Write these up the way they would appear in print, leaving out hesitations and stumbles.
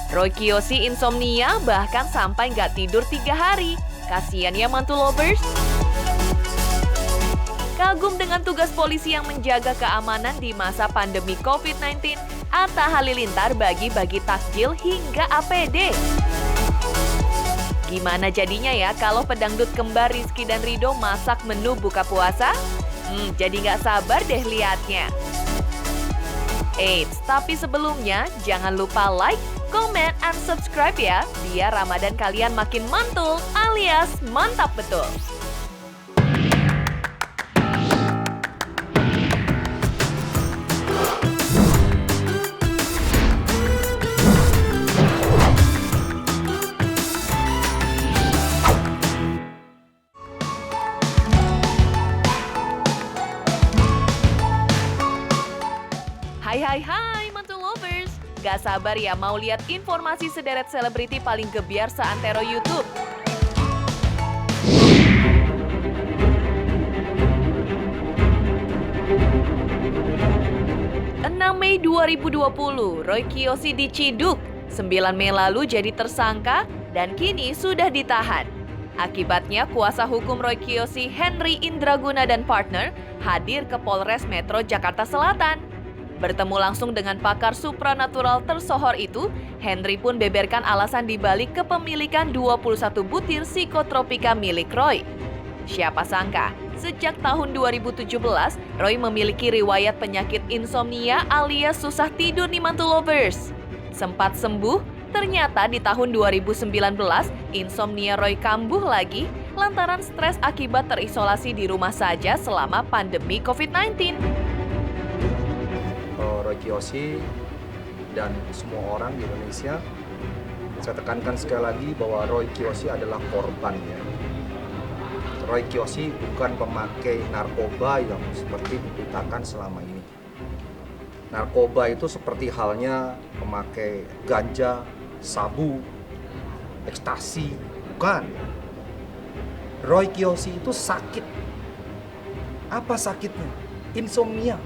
Roy Kiyoshi insomnia bahkan sampai nggak tidur 3 hari. Kasian ya mantu lovers. Kagum dengan tugas polisi yang menjaga keamanan di masa pandemi COVID-19, Atta Halilintar bagi-bagi takjil hingga APD. Gimana jadinya ya kalau pedangdut kembar Rizky dan Rido masak menu buka puasa? Jadi nggak sabar deh liatnya. Eits, tapi sebelumnya jangan lupa like, comment, and subscribe ya, biar Ramadan kalian makin mantul alias mantap betul. Hai mantu lovers. Gak sabar ya mau lihat informasi sederet selebriti paling gebiar seantero YouTube. 6 Mei 2020, Roy Kiyoshi diciduk. 9 Mei lalu jadi tersangka dan kini sudah ditahan. Akibatnya kuasa hukum Roy Kiyoshi, Henry Indraguna dan partner hadir ke Polres Metro Jakarta Selatan. Bertemu langsung dengan pakar supranatural tersohor itu, Henry pun beberkan alasan dibalik kepemilikan 21 butir psikotropika milik Roy. Siapa sangka, sejak tahun 2017, Roy memiliki riwayat penyakit insomnia alias susah tidur nih mantu lovers. Sempat sembuh, ternyata di tahun 2019, insomnia Roy kambuh lagi lantaran stres akibat terisolasi di rumah saja selama pandemi COVID-19. Roy Kiyoshi dan semua orang di Indonesia, saya tekankan sekali lagi bahwa Roy Kiyoshi adalah korban ya. Roy Kiyoshi bukan pemakai narkoba yang seperti diberitakan selama ini. Narkoba itu seperti halnya memakai ganja, sabu, ekstasi, bukan. Roy Kiyoshi itu sakit. Apa sakitnya? Insomnia.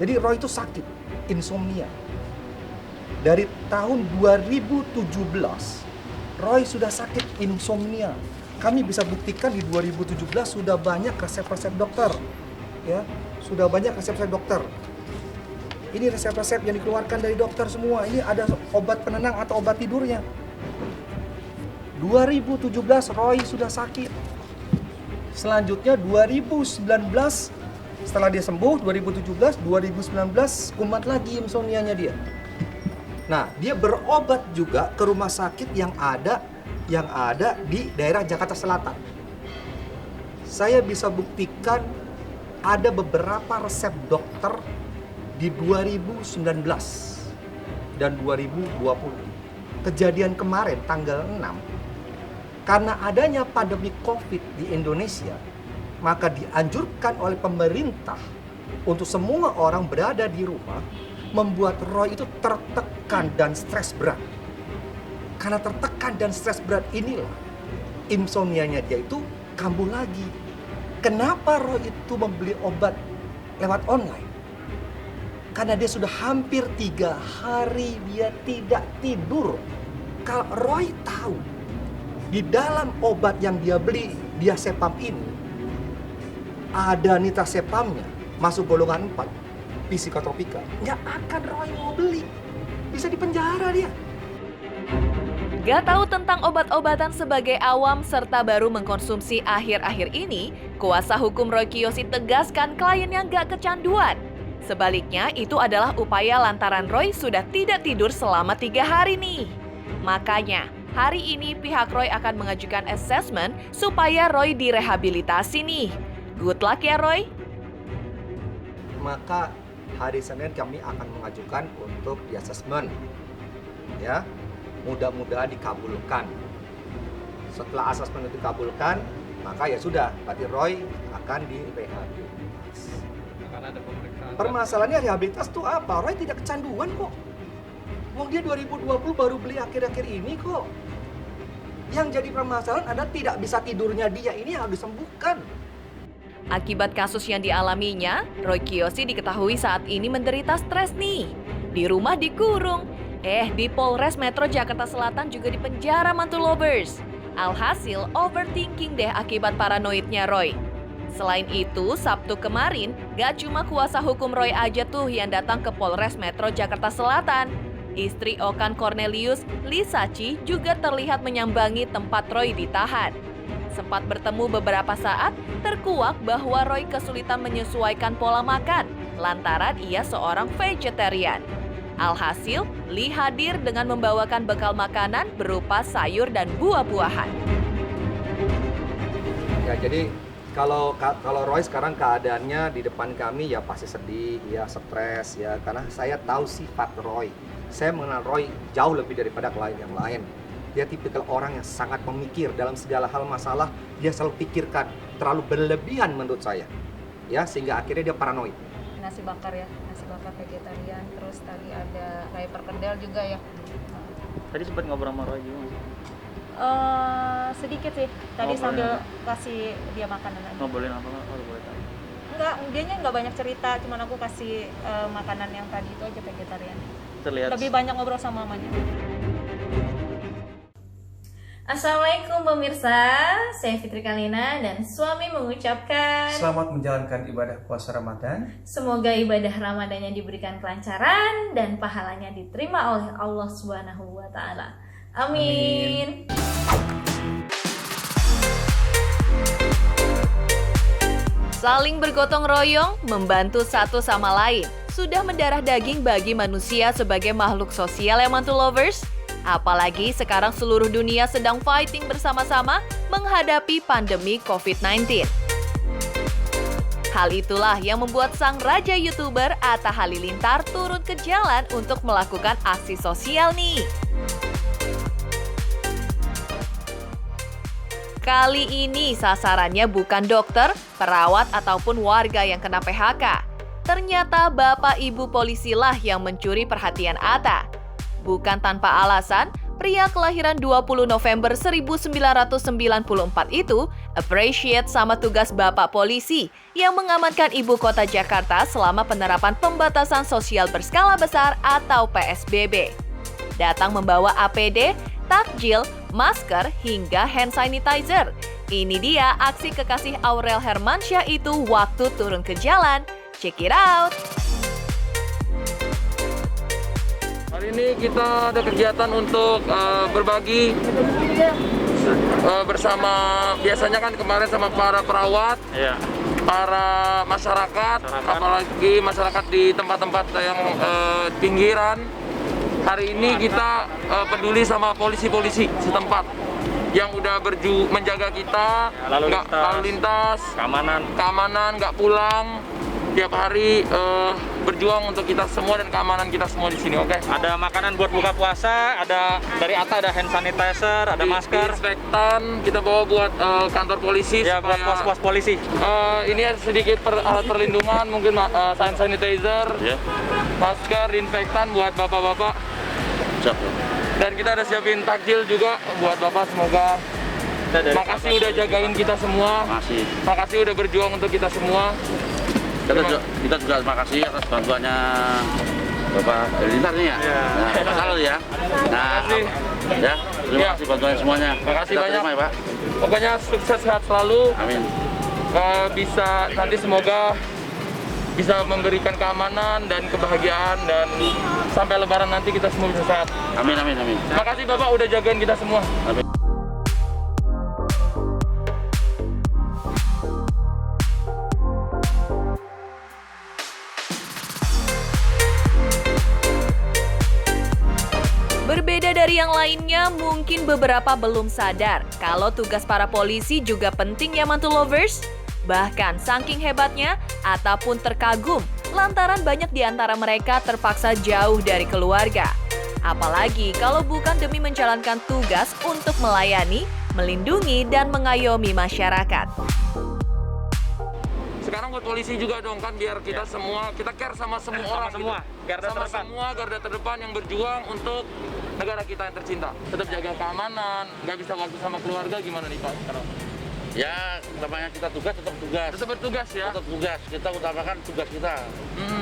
Jadi Roy itu sakit, insomnia. Dari tahun 2017, Roy sudah sakit insomnia. Kami bisa buktikan di 2017 sudah banyak resep-resep dokter. Ya, sudah banyak resep-resep dokter. Ini resep-resep yang dikeluarkan dari dokter semua. Ini ada obat penenang atau obat tidurnya. 2017 Roy sudah sakit. Selanjutnya 2019, setelah dia sembuh 2017, 2019 kumat lagi insomnianya dia. Nah, dia berobat juga ke rumah sakit yang ada di daerah Jakarta Selatan. Saya bisa buktikan ada beberapa resep dokter di 2019 dan 2020. Kejadian kemarin tanggal 6, karena adanya pandemi COVID di Indonesia, maka dianjurkan oleh pemerintah untuk semua orang berada di rumah, membuat Roy itu tertekan dan stres berat. Karena tertekan dan stres berat inilah insomnianya dia itu kambuh lagi. Kenapa Roy itu membeli obat lewat online? Karena dia sudah hampir 3 hari dia tidak tidur. Kalau Roy tahu di dalam obat yang dia beli, diazepam ini, ada nitrazepamnya, masuk golongan 4, psikotropika, nggak akan Roy mau beli. Bisa dipenjara dia. Gak tahu tentang obat-obatan sebagai awam serta baru mengkonsumsi akhir-akhir ini, kuasa hukum Roy Kiyoshi tegaskan kliennya gak kecanduan. Sebaliknya, itu adalah upaya lantaran Roy sudah tidak tidur selama 3 hari nih. Makanya, hari ini pihak Roy akan mengajukan assessment supaya Roy direhabilitasi nih. Good luck ya Roy. Maka hari Senin kami akan mengajukan untuk di assessment. Ya, mudah-mudahan dikabulkan. Setelah assessment itu dikabulkan, maka ya sudah, berarti Roy akan direhabilitasi. Akan ada pemeriksaan. Permasalahannya rehabilitas itu apa? Roy tidak kecanduan kok. Wong dia 2020 baru beli akhir-akhir ini kok. Yang jadi permasalahan adalah tidak bisa tidurnya dia, ini harus disembuhkan. Akibat kasus yang dialaminya, Roy Kiyoshi diketahui saat ini menderita stres nih. Di rumah dikurung. Di Polres Metro Jakarta Selatan juga dipenjara mantu lovers. Alhasil overthinking deh akibat paranoidnya Roy. Selain itu, Sabtu kemarin, gak cuma kuasa hukum Roy aja tuh yang datang ke Polres Metro Jakarta Selatan. Istri Okan Cornelius, Lisa Chi, juga terlihat menyambangi tempat Roy ditahan. Sempat bertemu beberapa saat, terkuak bahwa Roy kesulitan menyesuaikan pola makan, lantaran ia seorang vegetarian. Alhasil, Lee hadir dengan membawakan bekal makanan berupa sayur dan buah-buahan. Ya, jadi kalau Roy sekarang keadaannya di depan kami ya pasti sedih, ya stres ya, karena saya tahu sifat Roy. Saya mengenal Roy jauh lebih daripada klien yang lain. Dia tipikal orang yang sangat memikir dalam segala hal masalah, dia selalu pikirkan, terlalu berlebihan menurut saya. Ya, sehingga akhirnya dia paranoid. Nasi bakar ya, nasi bakar vegetarian, terus tadi ada kayak perkedel juga ya. Tadi sempat ngobrol sama Roy juga. Sedikit sih, tadi sambil kasih dia makanan aja. Ngobrolin apa nggak? Kalau boleh tahu. Enggak, dianya nggak banyak cerita, cuman aku kasih makanan yang tadi itu aja vegetarian. Terlihat. Lebih banyak ngobrol sama mamanya. Assalamualaikum pemirsa, saya Fitri Kalina dan suami mengucapkan Selamat menjalankan ibadah puasa Ramadan. semoga ibadah Ramadannya diberikan kelancaran dan pahalanya diterima oleh Allah Subhanahu wa taala. Amin. Saling bergotong royong, membantu satu sama lain. Sudah mendarah daging bagi manusia sebagai makhluk sosial ya mantu lovers? Apalagi sekarang seluruh dunia sedang fighting bersama-sama menghadapi pandemi COVID-19. Hal itulah yang membuat sang raja YouTuber Atta Halilintar turun ke jalan untuk melakukan aksi sosial nih. Kali ini sasarannya bukan dokter, perawat, ataupun warga yang kena PHK. Ternyata bapak ibu polisi lah yang mencuri perhatian Atta. Bukan tanpa alasan, pria kelahiran 20 November 1994 itu appreciate sama tugas bapak polisi yang mengamankan ibu kota Jakarta selama penerapan pembatasan sosial berskala besar atau PSBB. Datang membawa APD, takjil, masker, hingga hand sanitizer. Ini dia aksi kekasih Aurel Hermansyah itu waktu turun ke jalan. Check it out! Hari ini kita ada kegiatan untuk berbagi bersama, biasanya kan kemarin sama para perawat, Iya. para masyarakat, apalagi masyarakat di tempat-tempat yang pinggiran. Hari ini kita peduli sama polisi-polisi setempat yang udah menjaga kita, Lalu lalu lintas, keamanan, nggak pulang. Tiap hari berjuang untuk kita semua dan keamanan kita semua di sini, oke? Ada makanan buat buka puasa, ada dari Atta ada hand sanitizer, ada masker. Disinfektan kita bawa buat kantor polisi. Ya, buat pos-pos polisi. Ini ada sedikit alat perlindungan, mungkin hand sanitizer, masker, disinfektan buat bapak-bapak. Dan kita ada siapin takjil juga buat bapak, semoga. Makasih udah jagain kita semua. Makasih udah berjuang untuk kita semua. Kita juga terima kasih atas bantuannya Bapak Halilintar nih ya. Nah, Bapak Salur ya. Nah, ya, terima kasih bantuannya semuanya. Makasih Kita banyak terima ya, Pak. Pokoknya sukses, sehat selalu. Amin. Bisa nanti semoga bisa memberikan keamanan dan kebahagiaan, dan sampai lebaran nanti kita semua bisa sehat. Amin, amin, amin. Terima kasih Bapak udah jagain kita semua. Amin. Berbeda dari yang lainnya, mungkin beberapa belum sadar kalau tugas para polisi juga penting ya mantu lovers. Bahkan saking hebatnya, Atta pun terkagum lantaran banyak di antara mereka terpaksa jauh dari keluarga. Apalagi kalau bukan demi menjalankan tugas untuk melayani, melindungi, dan mengayomi masyarakat. Sekarang buat polisi juga dong kan, biar kita semua, kita care sama semua orang semua, gitu. garda Sama terdepan. semua garda terdepan yang berjuang untuk negara kita yang tercinta. Tetap jaga keamanan, nggak bisa waktu sama keluarga, gimana nih Pak sekarang? Ya, namanya kita tugas, tetap tugas. Tetap bertugas ya? Tetap tugas. Kita utamakan tugas kita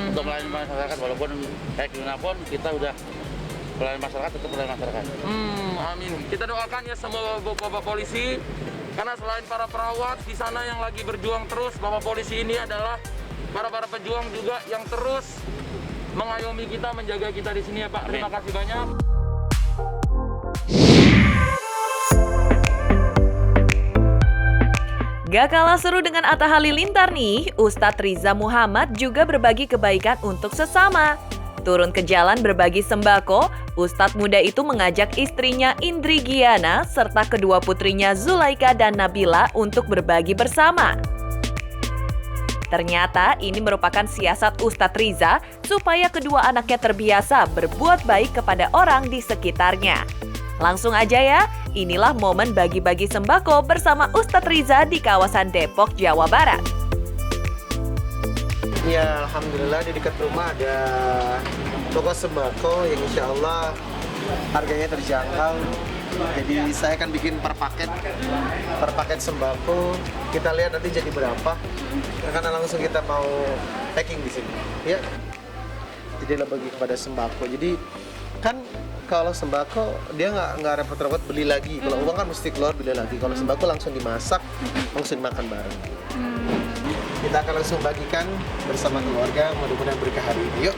untuk melayani masyarakat, walaupun kayak gimana pun kita udah pelayanan masyarakat tetap pelayanan masyarakat. Amin. Kita doakan ya semua bapak polisi, karena selain para perawat di sana yang lagi berjuang terus, bapak polisi ini adalah para pejuang juga yang terus mengayomi kita, menjaga kita di sini ya Pak. Terima kasih banyak. Gak kalah seru dengan Atta Halilintar nih, Ustadz Riza Muhammad juga berbagi kebaikan untuk sesama. Turun ke jalan berbagi sembako, Ustadz muda itu mengajak istrinya Indri Giana serta kedua putrinya Zulaika dan Nabila untuk berbagi bersama. Ternyata ini merupakan siasat Ustadz Riza supaya kedua anaknya terbiasa berbuat baik kepada orang di sekitarnya. Langsung aja ya, inilah momen bagi-bagi sembako bersama Ustadz Riza di kawasan Depok, Jawa Barat. Ya, alhamdulillah di dekat rumah ada toko sembako yang insya Allah harganya terjangkau. Jadi saya akan bikin per paket sembako. Kita lihat nanti jadi berapa. Karena langsung kita mau packing di sini. Ya, jadi bagi kepada sembako. Jadi kan kalau sembako dia nggak repot-repot beli lagi. Kalau uang kan mesti keluar beli lagi. Kalau sembako langsung dimasak, langsung dimakan bareng. Kita akan langsung bagikan bersama keluarga, mudah-mudahan berkah hari ini. Yuk.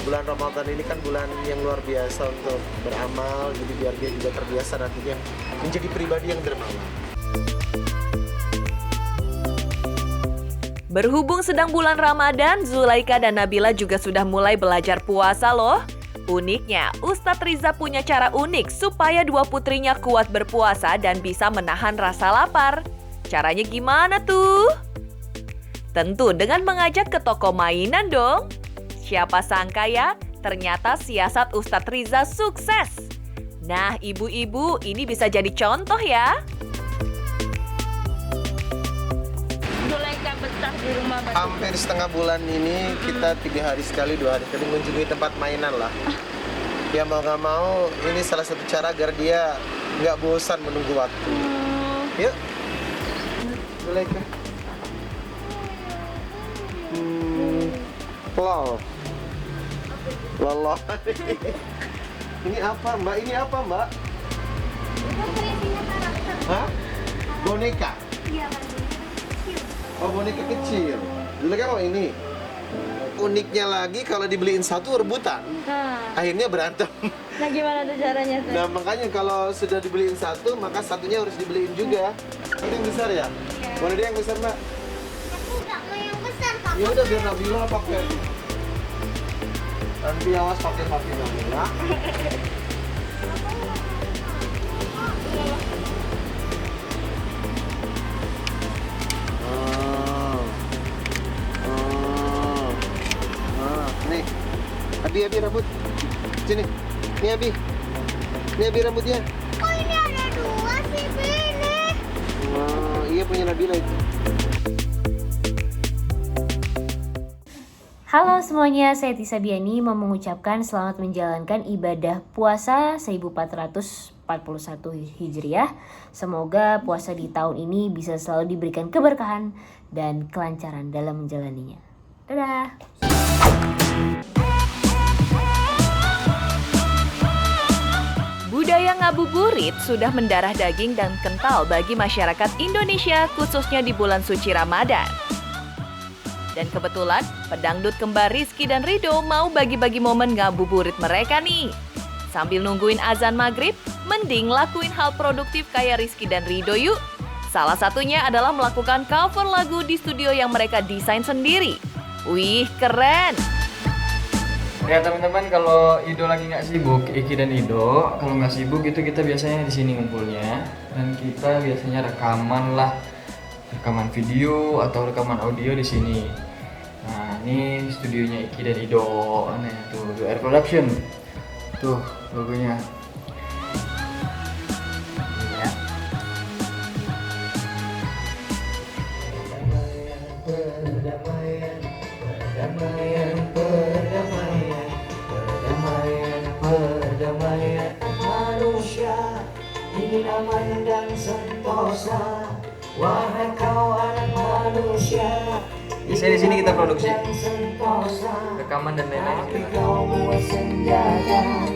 Bulan Ramadan ini kan bulan yang luar biasa untuk beramal, jadi biar dia juga terbiasa nantinya menjadi pribadi yang dermawan. Berhubung sedang bulan Ramadan, Zulaika dan Nabila juga sudah mulai belajar puasa loh. Uniknya, Ustadz Riza punya cara unik supaya dua putrinya kuat berpuasa dan bisa menahan rasa lapar. Caranya gimana tuh? Tentu dengan mengajak ke toko mainan dong. Siapa sangka ya, ternyata siasat Ustadz Riza sukses. Nah, ibu-ibu ini bisa jadi contoh ya. Zulaika betah di rumah Batu. Hampir setengah bulan ini kita 3 hari sekali, 2 hari sekali mengunjungi tempat mainan lah. Ya mau nggak mau, ini salah satu cara agar dia nggak bosan menunggu waktu. Yuk, Zulaika. Wow. Wallah. Ini apa Mbak? Ini apa Mbak? Hah? Boneka? Iya, Oh, boneka kecil. Dulu kan mau ini. Uniknya lagi kalau dibeliin satu rebutan. Akhirnya berantem. Nah, gimana tuh caranya tuh? Nah, makanya kalau sudah dibeliin satu, maka satunya harus dibeliin juga. Ini yang besar ya? Mana dia yang besar, Mbak? Aku nggak mau yang besar, Pak. Ya udah biar Nabila pakai. Nanti awas pakai Nabila. Nih, Abi rambut. Sini. Nih Abi. Nih Abi rambutnya. Oh, ini ada 2 sih, ini. Wah, iya punya Nabila itu. Halo semuanya, saya Tisa Biani mau mengucapkan selamat menjalankan ibadah puasa 1441 Hijriah. Semoga puasa di tahun ini bisa selalu diberikan keberkahan dan kelancaran dalam menjalaninya. Dadah! Budaya ngabuburit sudah mendarah daging dan kental bagi masyarakat Indonesia, khususnya di bulan suci Ramadan. Dan kebetulan, pedangdut kembar Rizky dan Rido mau bagi-bagi momen ngabuburit mereka nih. Sambil nungguin azan maghrib, mending lakuin hal produktif kayak Rizky dan Rido yuk. Salah satunya adalah melakukan cover lagu di studio yang mereka desain sendiri. Wih, keren! Ya teman-teman, kalau Ido lagi nggak sibuk, Iki dan Ido, kalau nggak sibuk itu kita biasanya di sini ngumpulnya, dan kita biasanya rekaman video atau rekaman audio di sini. Nah, ini studionya Iki dan Ido. Nih, tuh, Air Production. Tuh, logonya. Ya. Perdamaian manusia ingin aman dan sentosa. Wahai kawan manusia, Biasanya di sini kita produksi rekaman dan lain-lain. kau buat senjata,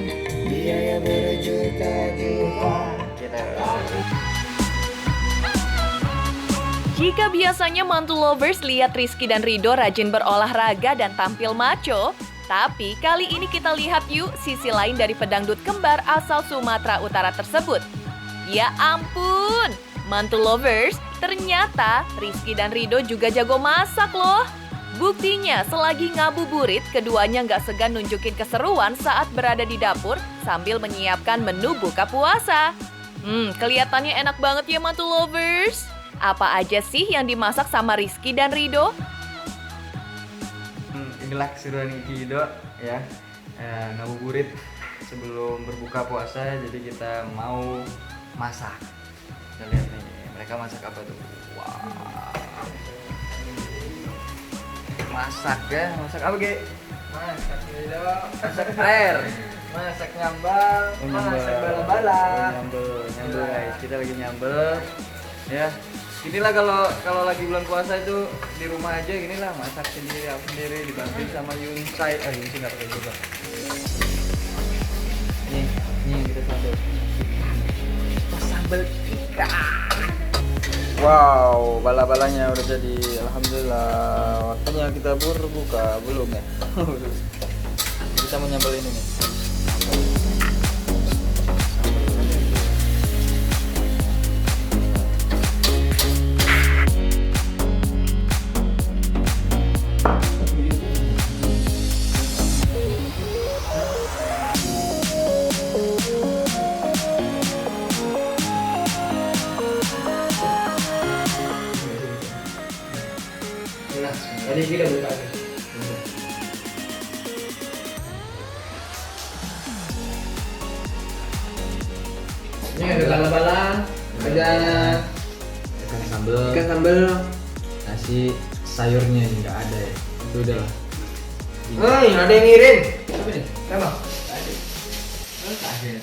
biaya berjuta-juta. Jika biasanya mantul lovers lihat Rizky dan Rido rajin berolahraga dan tampil maco, tapi kali ini kita lihat yuk sisi lain dari pedangdut kembar asal Sumatera Utara tersebut. Ya ampun, mantul lovers, ternyata Rizky dan Rido juga jago masak loh. Buktinya, selagi ngabuburit, keduanya nggak segan nunjukin keseruan saat berada di dapur sambil menyiapkan menu buka puasa. Kelihatannya enak banget ya mantul lovers. Apa aja sih yang dimasak sama Rizky dan Rido? Inilah keseruan Iki Ido ya, ngabuburit sebelum berbuka puasa, jadi kita mau masak. Kita lihat nih, mereka masak apa tuh? Wow. Masak ya, masak apa Ge? Masak Ido, masak air, masak nyambal, masak bala-bala. Nyambel guys, kita lagi nyambel ya. Inilah kalau lagi bulan puasa itu di rumah aja ginilah, masak sendiri, aku sendiri, dibantuin sama Yunsai. Yunsai nggak pakai juga. Nih kita sambal. Sambal ikan. Wow, bala-balanya udah jadi. Alhamdulillah. Waktunya kita berbuka belum ya? Kita mau nyambal ini nih. Tadi kita buka. Ini ada bala-bala, ada ikan sambal, nasi sayurnya ini nggak ada ya. Itu udah lah. Oh, ada yang ngirim. Apa nih? Siapa?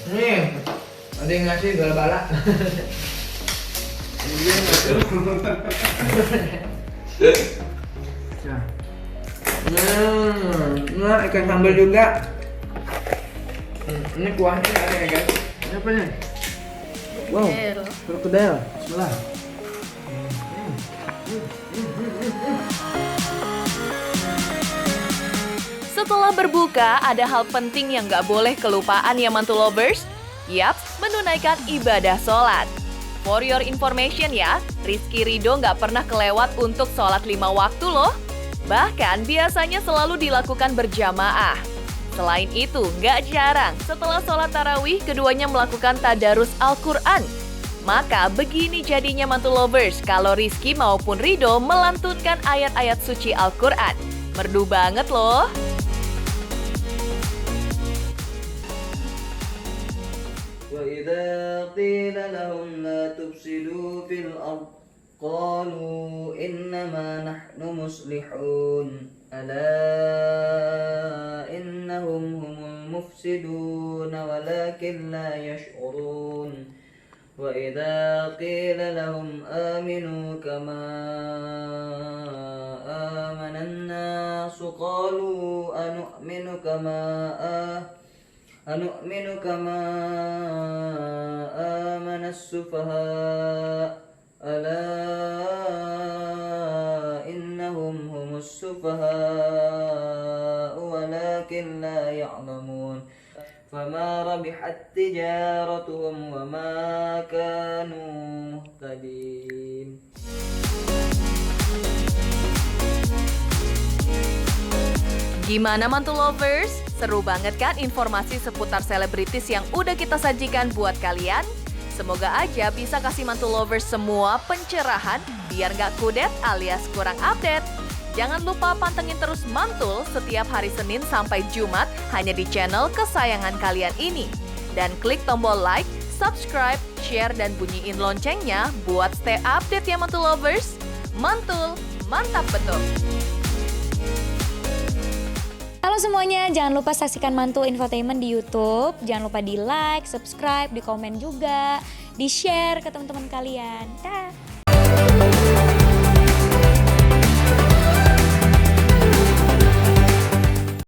Nih, ada yang ngasih bala-bala. Nah, ikan sambal juga. Ini kuahnya ada ya guys. Ini apa nih? Wow, krokodil. Bismillah. Setelah berbuka, ada hal penting yang nggak boleh kelupaan ya mantul lovers. Yap, menunaikan ibadah sholat. For your information ya, Rizky Rido nggak pernah kelewat untuk sholat 5 waktu loh. Bahkan biasanya selalu dilakukan berjamaah. Selain itu, nggak jarang setelah sholat tarawih keduanya melakukan tadarus Al-Quran. Maka begini jadinya mantul lovers kalau Rizky maupun Rido melantunkan ayat-ayat suci Al-Quran. Merdu banget loh. وإذا قيل لهم لا تفسدوا في الأرض قالوا إنما نحن مصلحون ألا إنهم هم المفسدون ولكن لا يشعرون وإذا قيل لهم آمنوا كما آمن الناس قالوا أنؤمن كما آمن السفهاء ألا إنهم هم السفهاء ولكن لا يعلمون فما ربحت تجارتهم وما كانوا مهتدين. Gimana mantul lovers? Seru banget kan informasi seputar selebritis yang udah kita sajikan buat kalian? Semoga aja bisa kasih mantul lovers semua pencerahan biar gak kudet alias kurang update. Jangan lupa pantengin terus Mantul setiap hari Senin sampai Jumat hanya di channel kesayangan kalian ini. Dan klik tombol like, subscribe, share, dan bunyiin loncengnya buat stay update ya Mantul Lovers. Mantul, mantap betul! Halo semuanya, jangan lupa saksikan Mantul Infotainment di YouTube. Jangan lupa di like, subscribe, di komen juga, di share ke teman-teman kalian. Dah.